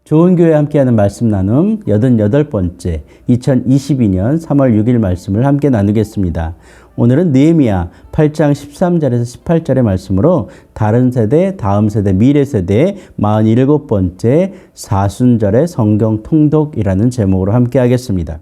좋은 교회 함께하는 말씀 나눔 88번째 2022년 3월 6일 말씀을 함께 나누겠습니다. 오늘은 느헤미야 8장 13절에서 18절의 말씀으로 다른 세대, 다음 세대, 미래 세대 47번째 사순절의 성경 통독이라는 제목으로 함께 하겠습니다.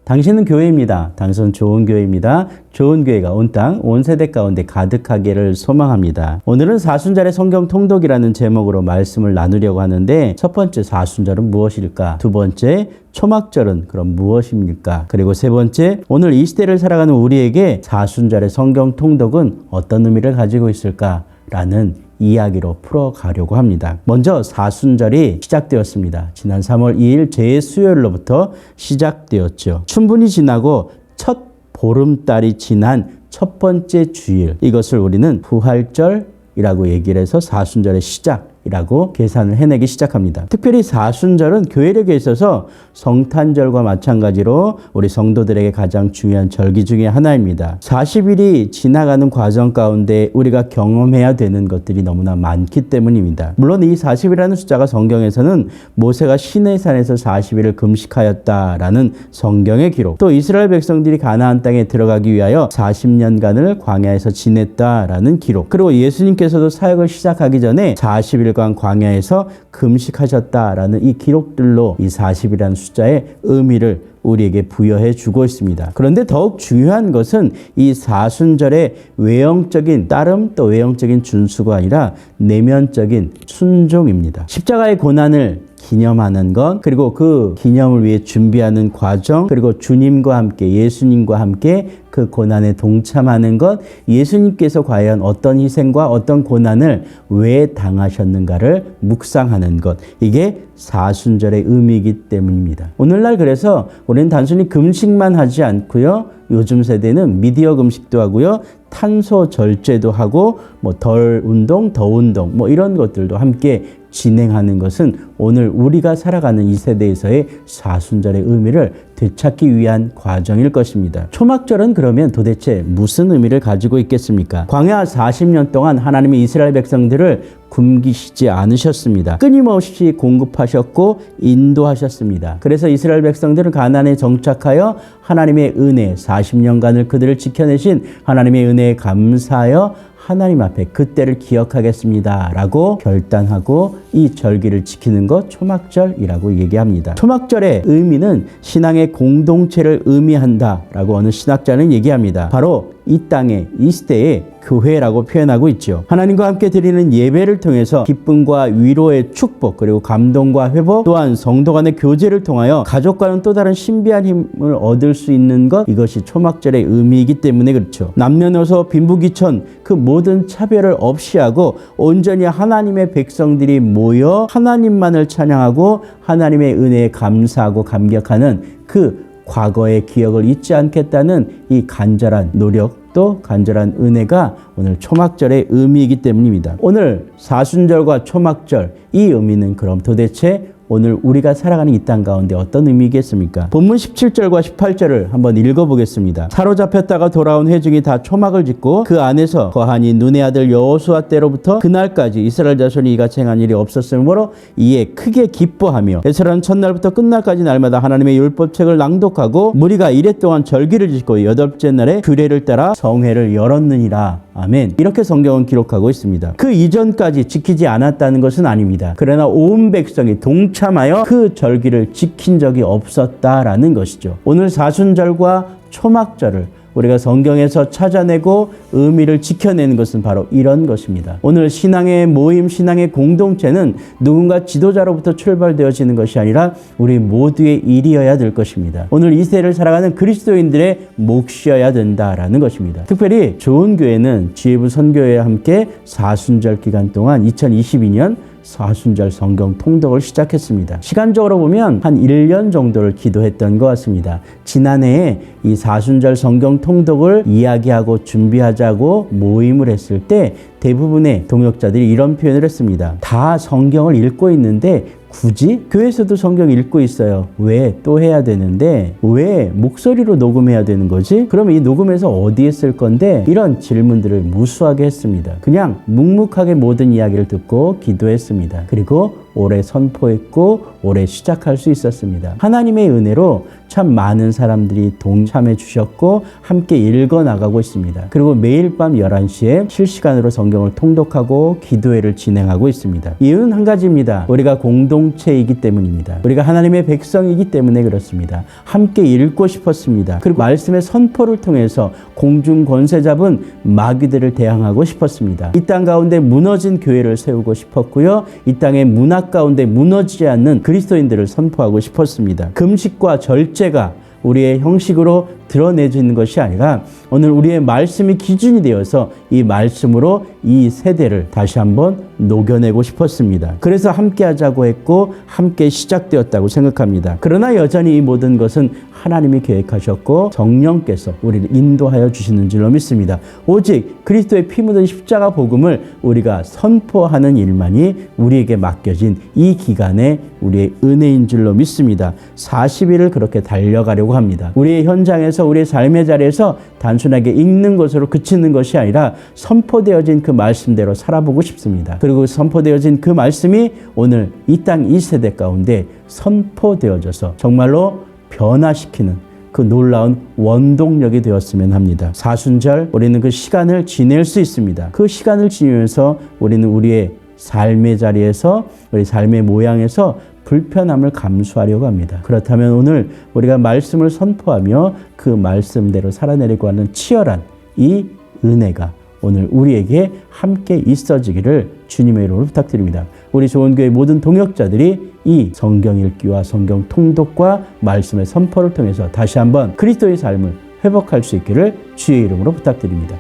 당신은 교회입니다. 당신은 좋은 교회입니다. 좋은 교회가 온 땅, 온 세대 가운데 가득하기를 소망합니다. 오늘은 사순절의 성경 통독이라는 제목으로 말씀을 나누려고 하는데 첫 번째 사순절은 무엇일까? 두 번째 초막절은 그럼 무엇입니까? 그리고 세 번째 오늘 이 시대를 살아가는 우리에게 사순절의 성경 통독은 어떤 의미를 가지고 있을까? 라는 이야기로 풀어가려고 합니다. 먼저 사순절이 시작되었습니다. 지난 3월 2일 제수요일로부터 시작되었죠. 춘분이 지나고 첫 보름달이 지난 첫 번째 주일, 이것을 우리는 부활절이라고 얘기를 해서 사순절의 시작이라고 계산을 해내기 시작합니다. 특별히 사순절은 교회력에 있어서 성탄절과 마찬가지로 우리 성도들에게 가장 중요한 절기 중에 하나입니다. 40일이 지나가는 과정 가운데 우리가 경험해야 되는 것들이 너무나 많기 때문입니다. 물론 이 40일이라는 숫자가 성경에서는 모세가 시내산에서 40일을 금식하였다라는 성경의 기록, 또 이스라엘 백성들이 가나안 땅에 들어가기 위하여 40년간을 광야에서 지냈다라는 기록, 그리고 예수님께서도 사역을 시작하기 전에 40일간 광야에서 금식하셨다라는 이 기록들로 이 40이라는 숫자의 의미를 우리에게 부여해 주고 있습니다. 그런데 더욱 중요한 것은 이 사순절의 외형적인 따름, 또 외형적인 준수가 아니라 내면적인 순종입니다. 십자가의 고난을 기념하는 것, 그리고 그 기념을 위해 준비하는 과정, 그리고 주님과 함께, 예수님과 함께 그 고난에 동참하는 것, 예수님께서 과연 어떤 희생과 어떤 고난을 왜 당하셨는가를 묵상하는 것, 이게 사순절의 의미이기 때문입니다. 오늘날 그래서 우리는 단순히 금식만 하지 않고요, 요즘 세대는 미디어 금식도 하고요, 탄소 절제도 하고, 덜 운동, 더 운동, 이런 것들도 함께 진행하는 것은 오늘 우리가 살아가는 이 세대에서의 사순절의 의미를 되찾기 위한 과정일 것입니다. 초막절은 그러면 도대체 무슨 의미를 가지고 있겠습니까? 광야 40년 동안 하나님이 이스라엘 백성들을 굶기시지 않으셨습니다. 끊임없이 공급하셨고 인도하셨습니다. 그래서 이스라엘 백성들은 가나안에 정착하여 하나님의 은혜, 40년간을 그들을 지켜내신 하나님의 은혜에 감사하여 하나님 앞에 그때를 기억하겠습니다 라고 결단하고 이 절기를 지키는 것 초막절이라고 얘기합니다. 초막절의 의미는 신앙의 공동체를 의미한다 라고 어느 신학자는 얘기합니다. 바로 이 땅에, 이 시대에 교회라고 표현하고 있죠. 하나님과 함께 드리는 예배를 통해서 기쁨과 위로의 축복, 그리고 감동과 회복, 또한 성도 간의 교제를 통하여 가족과는 또 다른 신비한 힘을 얻을 수 있는 것, 이것이 초막절의 의미이기 때문에 그렇죠. 남녀노소 빈부귀천 그 모든 차별을 없이 하고 온전히 하나님의 백성들이 모여 하나님만을 찬양하고 하나님의 은혜에 감사하고 감격하는 그 과거의 기억을 잊지 않겠다는 이 간절한 노력, 또 간절한 은혜가 오늘 초막절의 의미이기 때문입니다. 오늘 사순절과 초막절, 이 의미는 그럼 도대체 오늘 우리가 살아가는 이 땅 가운데 어떤 의미겠습니까? 본문 17절과 18절을 한번 읽어보겠습니다. 사로잡혔다가 돌아온 회중이 다 초막을 짓고 그 안에서 거하니 눈의 아들 여호수아 때로부터 그날까지 이스라엘 자손이 이같이 행한 일이 없었으므로 이에 크게 기뻐하며 에스라는 첫날부터 끝날까지 날마다 하나님의 율법책을 낭독하고 무리가 이래 동안 절기를 짓고 여덟째 날에 규례를 따라 성회를 열었느니라. 아멘. 이렇게 성경은 기록하고 있습니다. 그 이전까지 지키지 않았다는 것은 아닙니다. 그러나 온 백성이 동참하여 그 절기를 지킨 적이 없었다라는 것이죠. 오늘 사순절과 초막절을 우리가 성경에서 찾아내고 의미를 지켜내는 것은 바로 이런 것입니다. 오늘 신앙의 모임, 신앙의 공동체는 누군가 지도자로부터 출발되어지는 것이 아니라 우리 모두의 일이어야 될 것입니다. 오늘 이 세대를 살아가는 그리스도인들의 몫이어야 된다라는 것입니다. 특별히 좋은 교회는 지혜부 선교회와 함께 사순절 기간 동안 2022년 사순절 성경 통독을 시작했습니다. 시간적으로 보면 한 1년 정도를 기도했던 것 같습니다. 지난해에 이 사순절 성경 통독을 이야기하고 준비하자고 모임을 했을 때 대부분의 동역자들이 이런 표현을 했습니다. 다 성경을 읽고 있는데 굳이 교회에서도 성경 읽고 있어요. 왜 또 해야 되는데 왜 목소리로 녹음해야 되는 거지? 그럼 이 녹음해서 어디에 쓸 건데? 이런 질문들을 무수하게 했습니다. 그냥 묵묵하게 모든 이야기를 듣고 기도했습니다. 그리고 올해 선포했고 올해 시작할 수 있었습니다. 하나님의 은혜로 참 많은 사람들이 동참해 주셨고 함께 읽어 나가고 있습니다. 그리고 매일 밤 11시에 실시간으로 성경을 통독하고 기도회를 진행하고 있습니다. 이유는 한 가지입니다. 우리가 공동체이기 때문입니다. 우리가 하나님의 백성이기 때문에 그렇습니다. 함께 읽고 싶었습니다. 그리고 말씀의 선포를 통해서 공중 권세 잡은 마귀들을 대항하고 싶었습니다. 이 땅 가운데 무너진 교회를 세우고 싶었고요. 이 땅의 문화 가운데 무너지지 않는 그리스도인들을 선포하고 싶었습니다. 금식과 절제가 우리의 형식으로 드러내지는 것이 아니라 오늘 우리의 말씀이 기준이 되어서 이 말씀으로 이 세대를 다시 한번 녹여내고 싶었습니다. 그래서 함께 하자고 했고 함께 시작되었다고 생각합니다. 그러나 여전히 이 모든 것은 하나님이 계획하셨고 성령께서 우리를 인도하여 주시는 줄로 믿습니다. 오직 그리스도의 피 묻은 십자가 복음을 우리가 선포하는 일만이 우리에게 맡겨진 이 기간에 우리의 은혜인 줄로 믿습니다. 40일을 그렇게 달려가려고 합니다. 우리의 현장에서 우리의 삶의 자리에서 단순하게 읽는 것으로 그치는 것이 아니라 선포되어진 그 말씀대로 살아보고 싶습니다. 그리고 선포되어진 그 말씀이 오늘 이 땅 이 세대 가운데 선포되어져서 정말로 변화시키는 그 놀라운 원동력이 되었으면 합니다. 사순절 우리는 그 시간을 지낼 수 있습니다. 그 시간을 지내면서 우리는 우리의 삶의 자리에서 우리 삶의 모양에서 불편함을 감수하려고 합니다. 그렇다면 오늘 우리가 말씀을 선포하며 그 말씀대로 살아내려고 하는 치열한 이 은혜가 오늘 우리에게 함께 있어지기를 주님의 이름으로 부탁드립니다. 우리 좋은교회 모든 동역자들이 이 성경 읽기와 성경 통독과 말씀의 선포를 통해서 다시 한번 그리스도의 삶을 회복할 수 있기를 주의 이름으로 부탁드립니다.